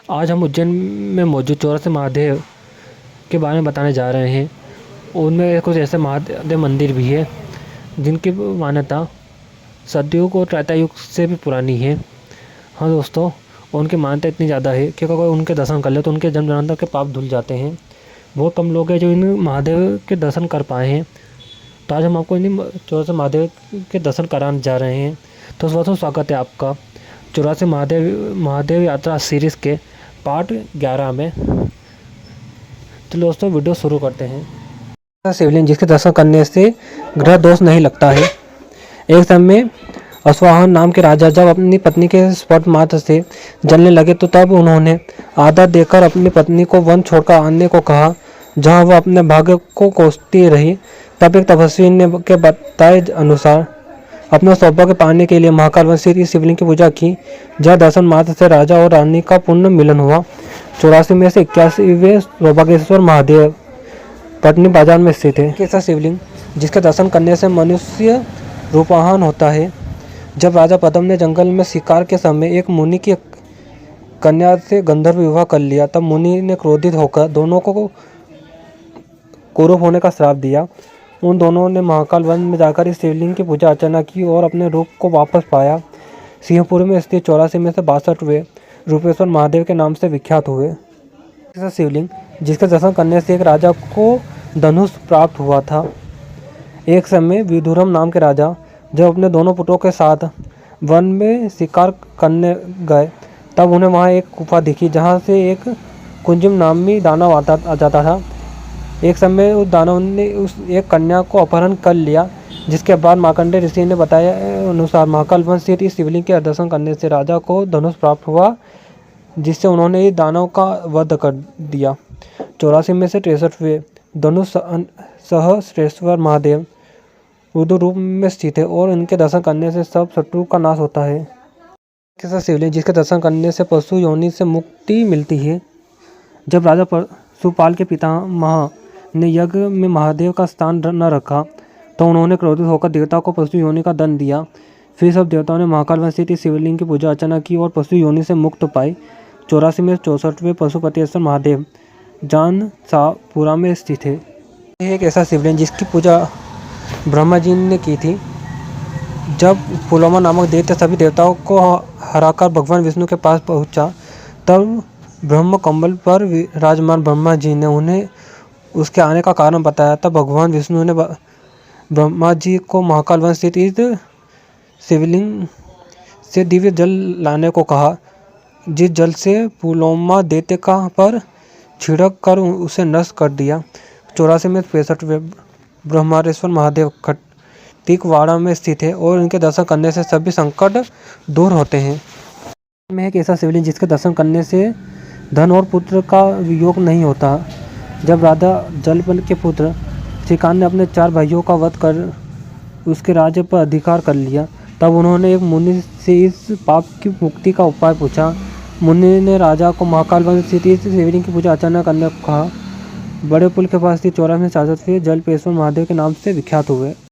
आज हम उज्जैन में मौजूद चौरासी महादेव के बारे में बताने जा रहे हैं। उनमें कुछ ऐसे महादेव मंदिर भी है जिनकी मान्यता सतयुग और त्रेता युग से भी पुरानी है। हाँ दोस्तों, उनकी मान्यता इतनी ज़्यादा है कि अगर उनके दर्शन कर ले तो उनके जन्म जन्मांतर के पाप धुल जाते हैं। बहुत कम लोग हैं जो इन महादेव के दर्शन कर पाए हैं। तो आज हम आपको इन चौरासी महादेव के दर्शन कराने जा रहे हैं। तो बहुत स्वागत है आपका चौरासी महादेव यात्रा सीरीज़ के पार्ट 11 में। तो दोस्तों वीडियो शुरू करते हैं। शिवलिंग जिसके दर्शन करने से ग्रह दोष नहीं लगता है। एक समय अश्वाहन नाम के राजा जब अपनी पत्नी के स्पर्श मात्र से जलने लगे तो तब उन्होंने आदर देकर अपनी पत्नी को वन छोड़कर आने को कहा, जहां वह अपने भाग्य को कोसती रही। तब एक तपस्वी ने के बताए अनुसार अपना सौभाग्य पाने के लिए महाकाल वन स्थित शिवलिंग की पूजा की, जहाँ दर्शन मात्र से राजा और रानी का पुण्य मिलन हुआ। 84 में से 81वें सौभाग्येश्वर महादेव पटनी बाजार में स्थित है। ऐसा शिवलिंग जिसके दर्शन करने से मनुष्य रूपवान होता है। जब राजा पद्म ने जंगल में शिकार के समय एक मुनि की कन्या से गंधर्व विवाह कर लिया, तब मुनि ने क्रोधित होकर दोनों को कुरूप होने का श्राप दिया। उन दोनों ने महाकाल वन में जाकर इस शिवलिंग की पूजा अर्चना की और अपने रूप को वापस पाया। सिंहपुर में स्थित 84 में से 62वें रूपेश्वर महादेव के नाम से विख्यात हुए। ऐसा शिवलिंग जिसके दर्शन करने से एक राजा को धनुष प्राप्त हुआ था। एक समय विदुरम नाम के राजा जब अपने दोनों पुत्रों के साथ वन में शिकार करने गए, तब उन्हें वहां एक गुफा दिखी जहां से एक कुंजिम नामी दानव आ जाता था। एक समय उस दानव ने उस एक कन्या को अपहरण कर लिया, जिसके बाद मार्कंडेय ऋषि ने बताया अनुसार महाकाल वन स्थित इस शिवलिंग के दर्शन करने से राजा को धनुष प्राप्त हुआ, जिससे उन्होंने इस दानव का वध कर दिया। 84 में से 63वें धनुष सहस्रेश्वर महादेव रुद्र रूप में स्थित है और इनके दर्शन करने से सब शत्रु का नाश होता है। ऐसा शिवलिंग जिसके दर्शन करने से पशु योनि से मुक्ति मिलती है। जब राजा पशुपाल के पितामह ने यज्ञ में महादेव का स्थान न रखा तो उन्होंने क्रोधित होकर देवता को पशु योनि का दंड दिया। फिर सब देवताओं ने महाकाल वन स्थित शिवलिंग की पूजा अर्चना की और पशु योनि से मुक्त पाई। 84 में 64वें पशुपतिश्वर महादेव जानसापुरा में स्थित है। यह एक ऐसा शिवलिंग जिसकी पूजा ब्रह्मा जी ने की थी। जब पुलोमा नामक दैत्य सभी देवताओं को हराकर भगवान विष्णु के पास पहुंचा, तब ब्रह्म कमल पर विराजमान ब्रह्मा जी ने उन्हें उसके आने का कारण बताया। तब भगवान विष्णु ने ब्रह्मा जी को महाकाल वन स्थित इस शिवलिंग से दिव्य जल लाने को कहा, जिस जल से पुलोमा दैत्य का पर छिड़क कर उसे नष्ट कर दिया। 84 में 65वें ब्रह्मेश्वर महादेव खटीकवाड़ा में स्थित है और इनके दर्शन करने से सभी संकट दूर होते हैं। में एक ऐसा शिवलिंग जिसके दर्शन करने से धन और पुत्र का वियोग नहीं होता। जब राजा जलपन के पुत्र श्रीकांत ने अपने 4 भाइयों का वध कर उसके राज्य पर अधिकार कर लिया, तब उन्होंने एक मुनि से इस पाप की मुक्ति का उपाय पूछा। मुनि ने राजा को महाकाल वन स्थित इस शिवलिंग की पूजा अर्चना करने को कहा। बड़े पुल के पास स्थित 84 में 64वें जलपेश्वर महादेव के नाम से विख्यात हुए।